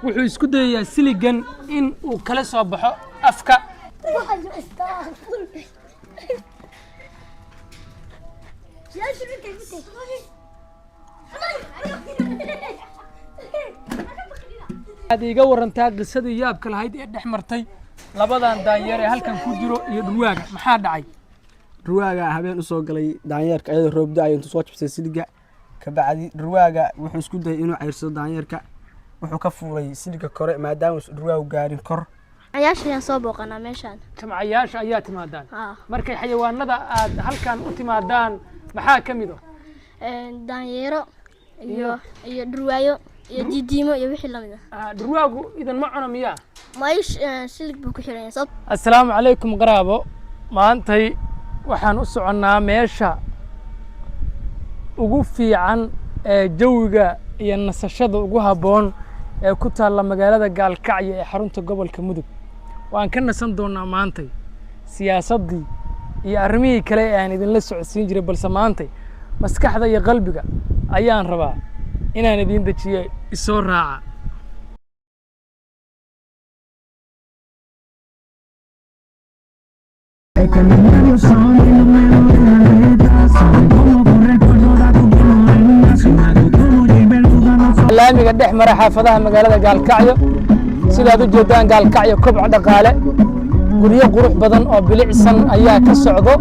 wuxuu isku dayayaa siligan in uu kala soo baxo afka. aad iga warantaa qisadii yaabka lahayd ee dhex martay labadan daanyeer ee halkan ku jiro iyo dhurwaaga maxaa dhacay? dhurwaaga habeen u soo galay daanyeerka iyadoo roob da'ay intuu soo jabsay siliga ka bacdi dhurwaaga wuxuu isku dayay inuu ceyrsado daanyeerka wuxuu ka fuulay siliga kore maadaama uu dhurwaagu gaarin kor. cayaasha ayaan soo booqanaa meeshaan. jamcayaasha ayaa timaadaan markay xayawaanada aad halkan u timaadaan maxaa ka mid ah? daanyeero iyo dhurwaayo iyo didiimo iyo wixii lamid ah. dhurwaagu idan ma cuno miyaa? maayish silig buu ku xiran yahay. assalaamu calaykum qaraabo. maantay waxaan u soconnaa meesha ugu fiican ee jawiga iyo nasashada ugu habboon ee ku taalla magaalada Gaalkacyo ee xarunta gobolka Mudug. waan ka nasan doonaa maantay siyaasaddii iyo arrimihii kale ee aan idinla socodsiin jiray, balse maantay maskaxda iyo qalbiga ayaan rabaa inaan idin dejiyo. isoo raaca. laamiga dhex mara xaafadaha magaalada Gaalkacyo sidaad u jeedaan Gaalkacyo kobca dhaqaale, guryo qurux badan oo bilicsan ayaa ka socdo.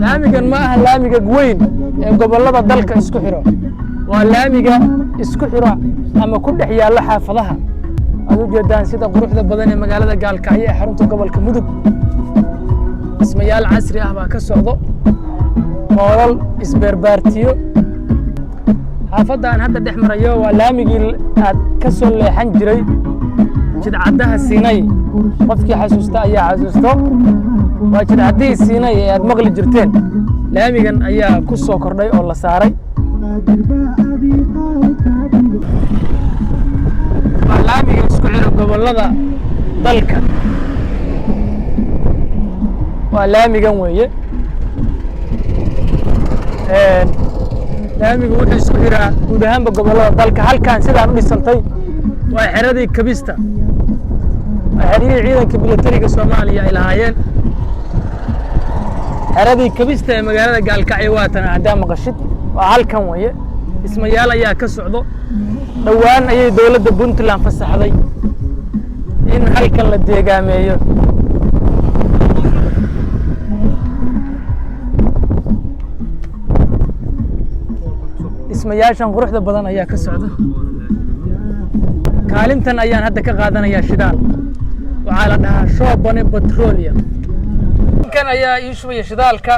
laamigan ma aha laamiga weyn ee gobolada dalka isku xiro, waa laamiga isku xiro ama ku dhex yaalla xaafadaha. aad u jeedaan sida quruxda badan ee magaalada Gaalkacyo ee xarunta gobolka Mudug. dhismayaal casri ah baa ka socdo, moolal isbeerbaartiyo. xaafadda aan hadda dhex marayo waa laamigii aad ka soo leexan jiray jidcaddaha Siinay. qofkii xasuusta ayaa xasuusto, waa jidcaddihii Siinay ee aad maqli jirteen. laamigan ayaa ku soo kordhay oo la saaray. waa laamiga isku xira gobolada dalka, waa laamigan weeye. laamigu wuxuu isku xiraa guud ahaanba gobolada dalka. halkan sidaan u dhisantay waa xeradii kabista, waa xeryihii ciidanka militariga Soomaaliya ay lahaayeen. xeradii kabista ee magaalada Gaalkacyo waa tan haddaa maqashid, waa halkan weeye. dhismayaal ayaa ka socdo. dhowaan ayay dowladda Puntland fasaxday in halkan la deegaameeyo. dhismayaashan quruxda badan ayaa ka socda. kaalintan ayaan hadda ka qaadanayaa shidaal, waxaa la dhahaa Shobane Petroleum. kan ayaa ii shubaya shidaalka.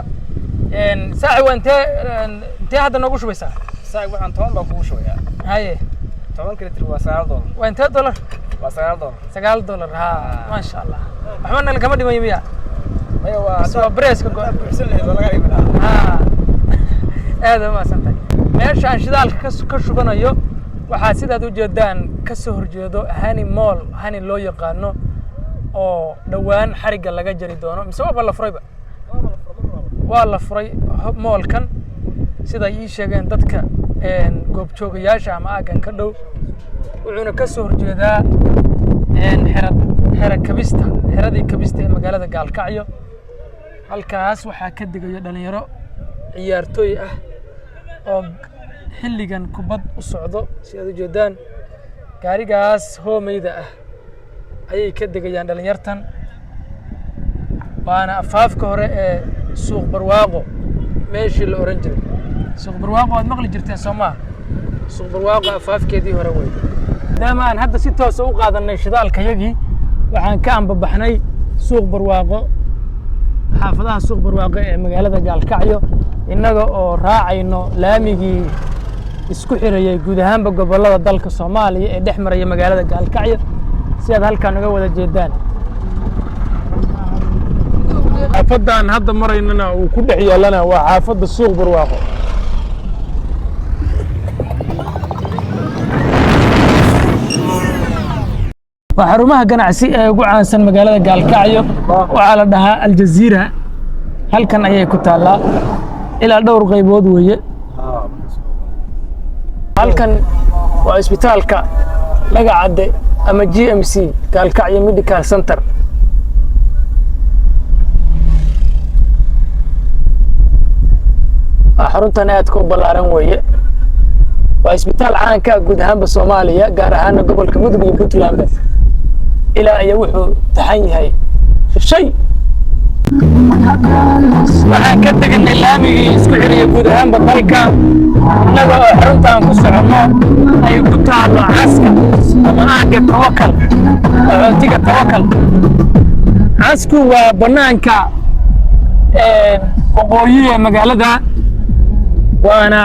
saaxiib waa intee hadda noogu shubaysaa? saaxiib waxaan 10 baa kugu shubayaa. haye 10 litir waa $9. waa intee dollar? waa $9. maasha Allah. waxba nala kama dhimayo miya? maya waa breeska buuxsan lahayd oo laga dhimaa. aad ma santahay. meesha aan shidaalka ka shubanayo waxaa sidaad u jeedaan ka soo horjeedo Hani Mall, Hani loo yaqaano, oo dhowaan xariga laga jari doono. mise waa la furayba? waa la furay moolkan sida ay sheegeen dadka goobjoogayaasha ama aagan ka dhow. wuxuuna ka soo horjeedaa xeradii kabista ee magaalada Gaalkacyo. halkaas waxaa ka degayo dhalinyaro ciyaartooy ah oo xilligan kubad u socdo. sidaad u jeedaan gaarigaas hoomeyda ah ayay ka degayaan dhalinyartan. waana afaafka hore ee suuq barwaaqo meeshii la oran jiray. suuq barwaaqo aad maqli jirteen soo maaha? suuq barwaaqo afaafkeedii hore wey. maadaama aan hadda si toosa u qaadanay shidaalkayagii, waxaan ka ambabaxnay suuq barwaaqo, xaafadaha suuq barwaaqo ee magaalada Gaalkacyo, innaga oo raacayno laamigii isku xirayay guud ahaanba gobolada dalka Soomaaliya ee dhex maraya magaalada Gaalkacyo sidaad halkan uga wada jeedaan. xaafaddan hadda maraynana uu ku dhex yaalana waa xaafadda suuq barwaaqo. وحرمها ganacsi ee ugu caansan magaalada Gaalkacyo waxaa la dhahaa Aljazeera halkan ayay ku taalaa ilaa dhowr qaybood weeye halkan waa isbitaalka magacade ama GMC Gaalkacyo Medical Center xaruntan aad ku balaaran weeye waa isbitaal caan ka guud ahaan Soomaaliya gaar ahaan gobolka Mudug iyo Puntland ilaa ay wuxuu taxan yahay shay waxaan ka tagnay laamigii isku xiriya guud ahaan dalka naga xaruntan ku socono ay ku taalo caska ama aaga Tawakal tiga Tawakal casku waa banaanka waqooyiga magaalada waana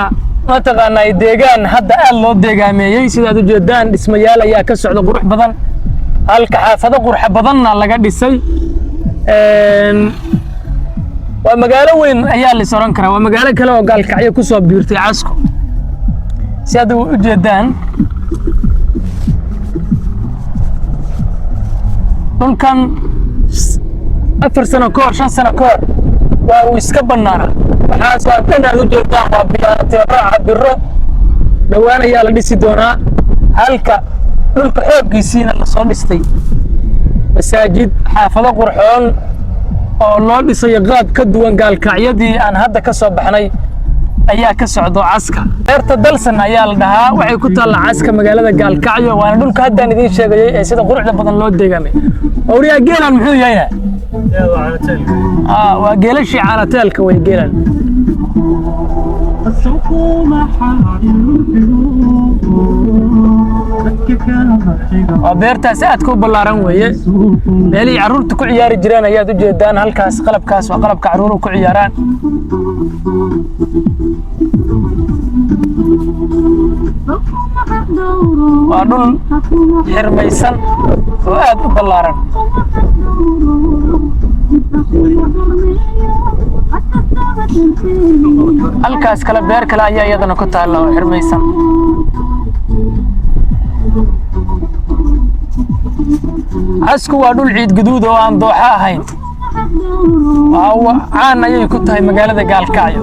mataqaanaa deegaan hadda aad loo deegaameeyay sidaad u jeedaan dhismayaal ayaa ka socda qurux badan halka xaafado qurux badanna laga dhisay waa magaalo weyn ayaa la soran karaa waa magaalo kale oo Gaalkacyo ku soo biirtay casku sidaad u jeedaan dhulkan 4 sano ka hor 5 sano ka hor waa uu iska banaana waxaa soo aad u jeedaan waa biyaha biro dhawaan ayaa la dhisi doonaa halka dhulka xooggiisina la soo dhistay masaajid xaafado qurxoon oo loo dhisay qaab ka duwan Gaalkacyadii aan hadda ka soo baxnay ayaa ka socdo caska beerta dalsan ayaa la dhahaa waxay ku taal caska magaalada Gaalkacyo waana dhulka hadda aan idin sheegay ee sida quruxda badan loo deegaamay awriya geelan muxuu yahay waa geelashi caanateelka way geelan beertaas aad ku balaaran weeye meelihii carruurta ku ciyaari jireen ayaad u jeedaan halkaas qalabkaas waa qalabka carruuruhu ku ciyaaraan waa dhul xirmaysan oo aad u balaaran halkaas kale beer kale ayaa iyadana ku taalla oo xirmaysan casku waa dhul ciid guduud oo aan dooxa ahayn caan ayay ku tahay magaalada Gaalkacyo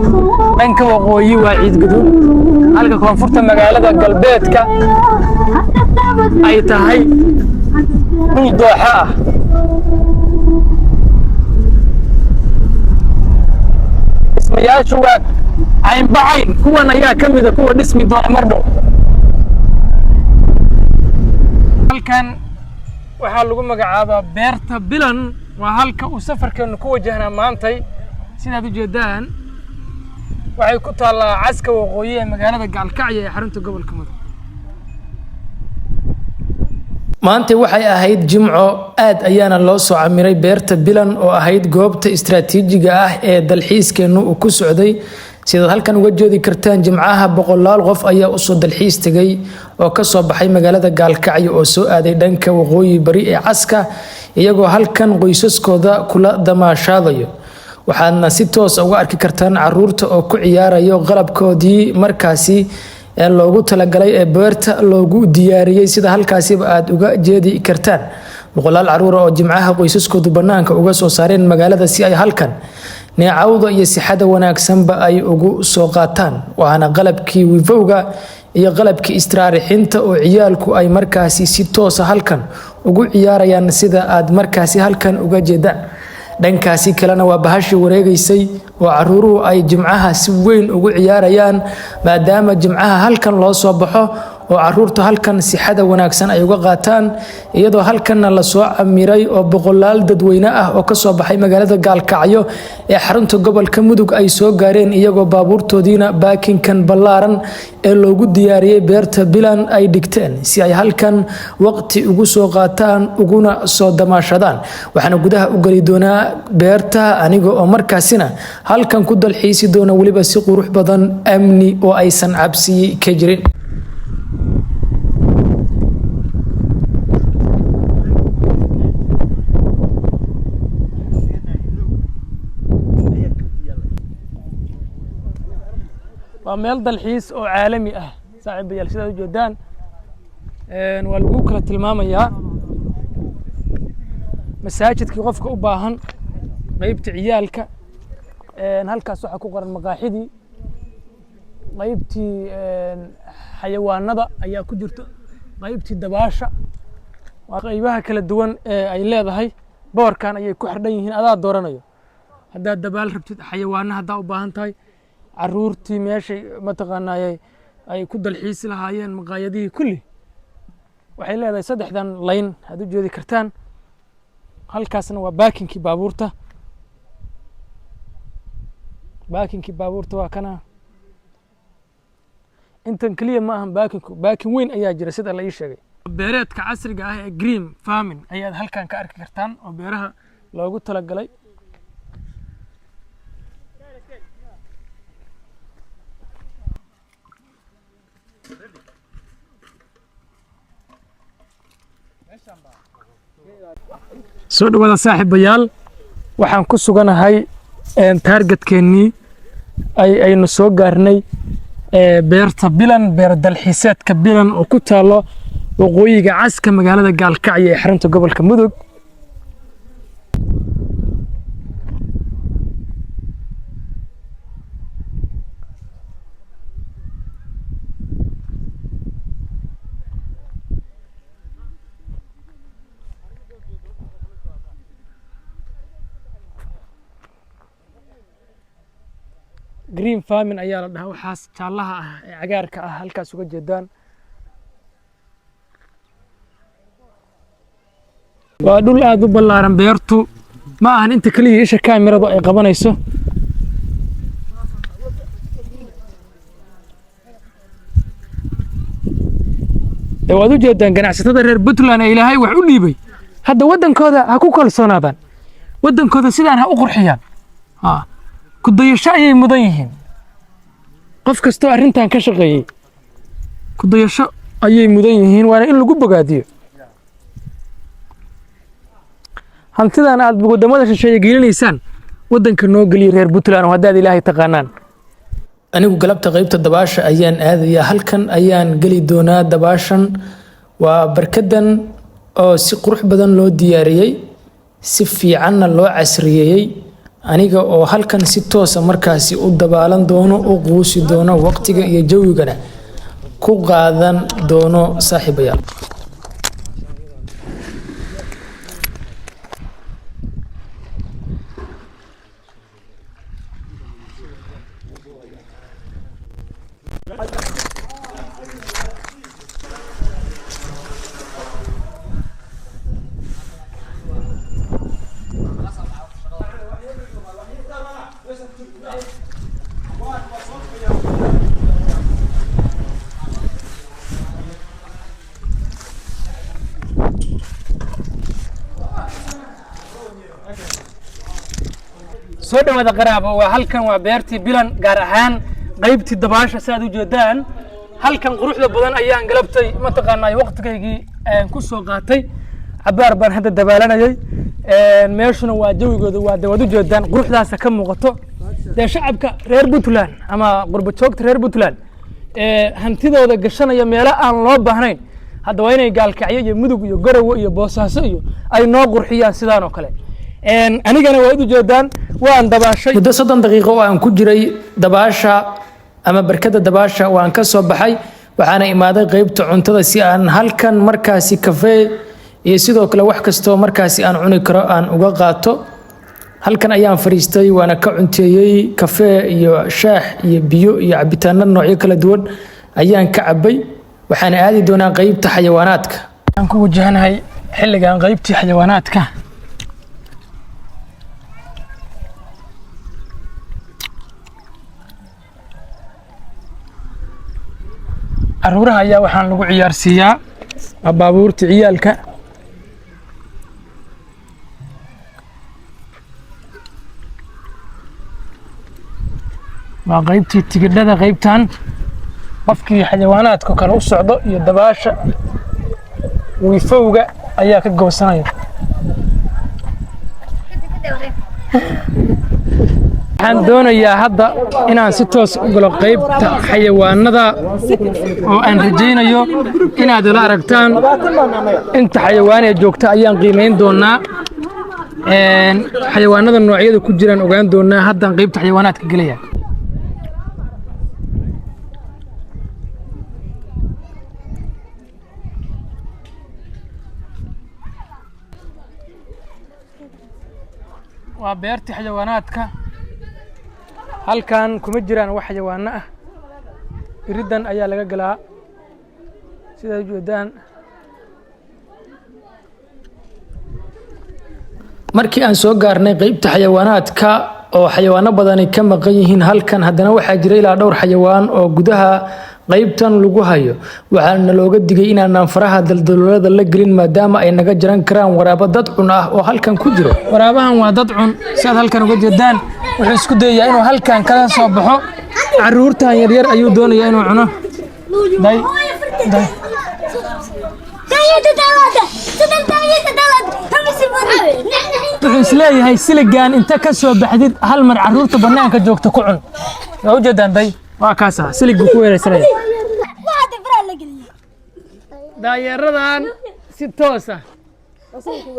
dhanka waqooyi waa ciid guduud halka koonfurta magaalada galbeedka ay tahay dhul dooxa ah ismayaashu waa cayn bacayn kuwan ayaa ka mid ah kuwa dhismi doona mar dhow halkan waxaa lagu magacaabaa beerta bilan waa halka uu safarkeenu ku wajahnaa maantay sidaad u jeedaan waxay ku taallaa caska waqooyi ee magaalada Gaalkacyo ee xarunta gobolka Mudug maanta waxay ahayd jimco aad ayaana loo soo camiray beerta bilan oo ahayd goobta istiraatiijiga ah ee dalxiiskeenu uu ku socday sidaad halkan uga jeedi kartaan jimcaha boqolaal qof ayaa u soo dalxiis tagay oo ka soo baxay magaalada Gaalkacyo oo soo aaday dhanka waqooyi bari ee caska iyagoo halkan qoysaskooda kula damaashaadayo waxaadna si toos uga arki kartaan carruurta oo ku ciyaarayo qalabkoodii markaasi ee loogu talagalay ee beerta loogu diyaariyay sida halkaasiba aad uga jeedi kartaan boqolaal carruur oo jimcaha qoysaskoodu banaanka uga soo saareen magaalada si ay halkan neecawda iyo sixada wanaagsanba ay ugu soo qaataan waana qalabkii wifowga iyo qalabkii istiraarixinta oo ciyaalku ay markaasi si toos ah halkan ugu ciyaarayaan sida aad markaasi halkan uga jeedaan dhankaasi kalena waa bahashii wareegaysay oo carruuruhu ay jimcaha si weyn ugu ciyaarayaan maadaama jimcaha halkan loo soo baxo oo carruurtu halkan sixada wanaagsan ay uga qaataan iyadoo halkanna la soo camiray oo boqolaal dadweyne ah oo ka soo baxay magaalada Gaalkacyo ee xarunta gobolka Mudug ay soo gaareen iyagoo baabuurtoodiina baakinkan ballaaran ee loogu diyaariyay beerta bilan ay dhigteen si ay halkan waqti ugu soo qaataan uguna soo damaashadaan waxaana gudaha u gali doonaa beerta aniga oo markaasina halkan ku dalxiisi doona waliba si qurux badan amni oo aysan cabsi ka jirin waa meel dalxiis oo caalami ah saaxiibayaal sidaad u jeedaan waa lagu kala tilmaamayaa masaajidkii qofka u baahan qaybta ciyaalka halkaas waxaa ku qoran maqaaxidii qaybtii xayawaanada ayaa ku jirto qaybtii dabaasha waa qaybaha kala duwan ee ay leedahay boorkan ayay ku xidhan yihiin adaa dooranayo haddaad dabaal rabtid xayawaana haddaa u baahan tahay caruurtii meeshay mataqaanaa ay ku dalxiisi lahaayeen maqaayadihii kulli waxay leedahay saddexdan layn aad u jeedi kartaan halkaasna waa baakinkii baabuurta waa kana intan keliya ma ahan baakinku baakin weyn ayaa jira sida la ii sheegay beereedka casriga ah ee green farming ayaad halkan ka arki kartaan oo beeraha loogu talagalay soo dhawaada saaxiibayaal waxaan ku suganahay taargetkeenii aynu soo gaarnay beerta bilan beer dalxiiseedka bilan oo ku taalo waqooyiga caska magaalada gaalkacyo ee xarunta gobolka mudug green farming ayaa la dhahaa waxaas jaallaha ah ee cagaarka ah halkaas uga jeedaan waa dhul aad u ballaaran beertu ma ahan inta kaliya isha kaamiradu ay qabanayso waad u jeedaan ganacsatada reer Puntland ee ilaahay wax u dhiibay hadda wadankooda ha ku kalsoonaadaan wadankooda sidaan ha u qurxiyaan ku dayasho ayay mudan yihiin qof kastoo arrintan ka shaqeeyay ku dayasho ayay mudan yihiin waana in lagu bogaadiyo hantidan aad wadamada shisheeye gelinaysaan wadanka noo geliya reer Puntland oo haddaad ilaahay taqaanaan anigu galabta qaybta dabaasha ayaan aadayaa halkan ayaan geli doonaa dabaashan waa barkadan oo si qurux badan loo diyaariyay si fiicanna loo casriyeeyay aniga oo halkan si toos ah markaasi u dabaalan doono u quusi doono waqtiga iyo jawigana ku qaadan doono saaxiibayaal soo dhawaada qaraabo waa halkan waa beertii bilan gaar ahaan qaybtii dabaasha saad u jeedaan halkan quruxda badan ayaan galabtay mataqaanaa waqtigaygii ku soo qaatay cabaar baan hadda dabaalanayay meeshuna waa jawigooda waa dawad u jeedaan quruxdaas ka muuqato de shacabka reer Puntland ama qurbo joogta reer Puntland hantidooda gashanaya meelo aan loo baahnayn hadda waa inay gaalkacyo iyo mudug iyo garowe iyo boosaaso iyo ay noo qurxiyaan sidaan oo kale anigana waa u jeedaan waan dabaashay muddo 30 daqiiqo oo aan ku jiray dabaasha ama barkada dabaasha waan ka soo baxay waxaana imaaday qaybta cuntada si aan halkan markaasi kafee iyo sidoo kale wax kasto markaasi aan cuni karo aan uga qaato halkan ayaan fariistay waana ka cunteeyay kafee iyo shaah iyo biyo iyo cabitaano noocyo kala duwan ayaan ka cabay waxaana aadi doonaa qaybta xayawaanaadka aan ku wajahanahay xilligan qaybtii xayawaanaadka caruuraha ayaa waxaan lagu ciyaarsiiyaa baabuurta ciyaalka waa qaybtii tigidhada qaybtan qofkii xayawaanaadka kale u socdo iyo dabaasha wiifowga ayaa ka goosanaya waxaan doonayaa hadda inaan si toos u galo qaybta xayawaanada oo aan rajaynayo inaad ila aragtaan inta xayawaan ee joogta ayaan qiimeyn doonaa xayawaanada noocyada ku jiraan ogaan doonaa haddaan qaybta xayawaanaadka gelaya waa beertii xayawaanaadka halkan kuma jiraan wax xayawaano ah iridan ayaa laga galaa sida ujeedaan markii aan soo gaarnay qaybta xayawaanaadka oo xayawaano badani ka maqan yihiin halkan haddana waxaa jira ilaa dhowr xayawaan oo gudaha qaybtan lagu hayo waxaana looga digay inaanaan faraha daldaloolada la gelin maadaama ay naga jaran karaan waraabo dad cun ah oo halkan ku jiro waraabahan waa dad cun sidaad halkan uga jeedaan wuxuu isku dayayaa inuu halkan kala soo baxo caruurtan yaryar ayuu doonayaa inuu cuno wuxuu isleeyahay siligan inta ka soo baxdid hal mar caruurta banaanka joogta ku cun waa ujeedaan day waa kaasa siligu ku weerarsanaya daayaradan si toos ah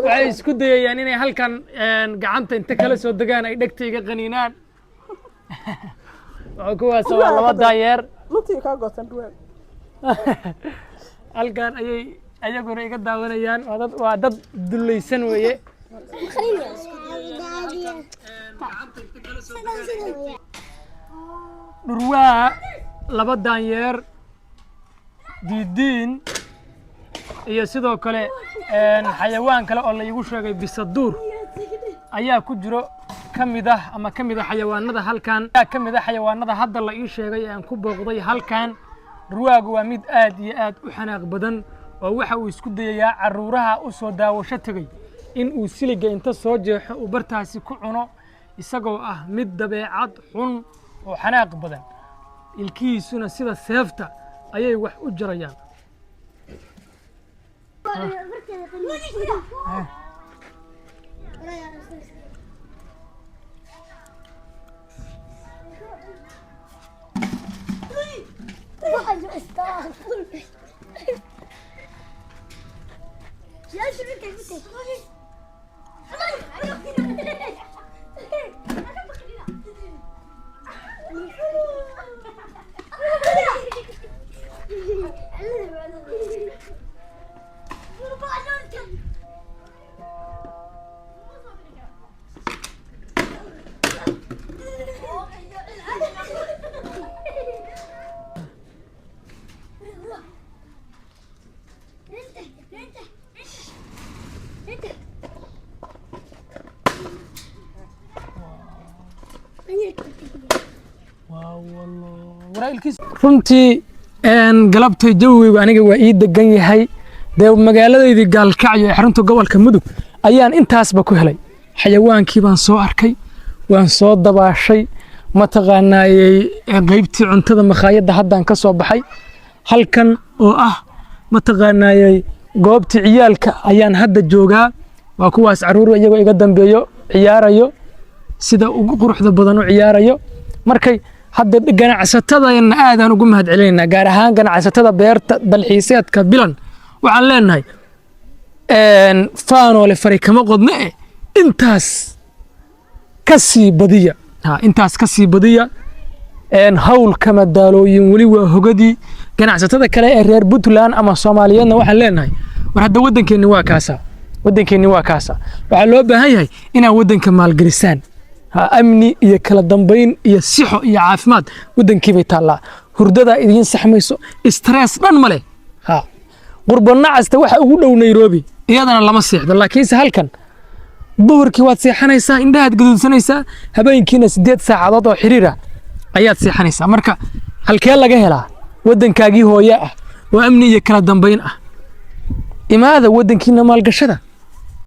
waxay isku dayayaan inay halkan gacanta inta kala soo degaan ay dhegta iga qaniinaan kuwaas waa laba daayeer halkan ayay ayaguna iga daawanayaan waa dad dulaysan weeye dhurwaa laba daanyeer diidiin iyo sidoo kale xayawaan kale oo la igu sheegay bisaduur ayaa ku jiro kamid ah xayawaanada halkan kamid ah xayawaanada hadda la ii sheegay aan ku booqday halkan dhurwaagu waa mid aad iyo aad u xanaaq badan oo waxa uu isku dayayaa caruuraha u soo daawasho tegay in uu siliga inta soo jeexo uu bartaasi ku cuno isagoo ah mid dabeecad xun oo xanaaq badan ilkihiisuna sida seefta ayay wax u jarayaan runtii galabtay jawigu aniga waa ii degan yahay dee magaaladeydii gaalkacyo ee xarunta gobolka mudug ayaan intaasba ku helay xayawaankii baan soo arkay waan soo dabaashay mataqaanaayey qaybtii cuntada makhaayadda haddaan ka soo baxay halkan oo ah mataqaanaayey goobtii ciyaalka ayaan hadda joogaa waa kuwaas caruur iyagoo iga dambeeyo ciyaarayo sida ugu quruxda badan u ciyaarayo markay hadda ganacsatadana aadaan ugu mahad celinaynaa gaar ahaan ganacsatada beerta dalxiiseedka bilan waxaan leenahay faanoole fari kama qodna intaas ka sii badiya hawl kama daalooyin weli waa hogadii ganacsatada kale ee reer Puntland ama Soomaaliyeedna waxaan leenahay war hadda wadankeeni waa kaasa waxaa loo baahan yahay inaa wadanka maalgelisaan amni iyo kala dambeyn iyo sixo iyo caafimaad wadankii bay taallaa hurdada idiin saxmayso stress dhan male qurbana casta waxa ugu dhow Nairobi iyadana lama seexdo laakiinse halkan duhurkii waad seexanaysaa indhahaad gaduudsanaysaa habeenkiina 8 saacadood oo xiriir ah ayaad seexanaysaa marka halkee laga helaa wadankaagii hooyo ah oo amni iyo kala dambeyn ah imaada wadankiina maalgashada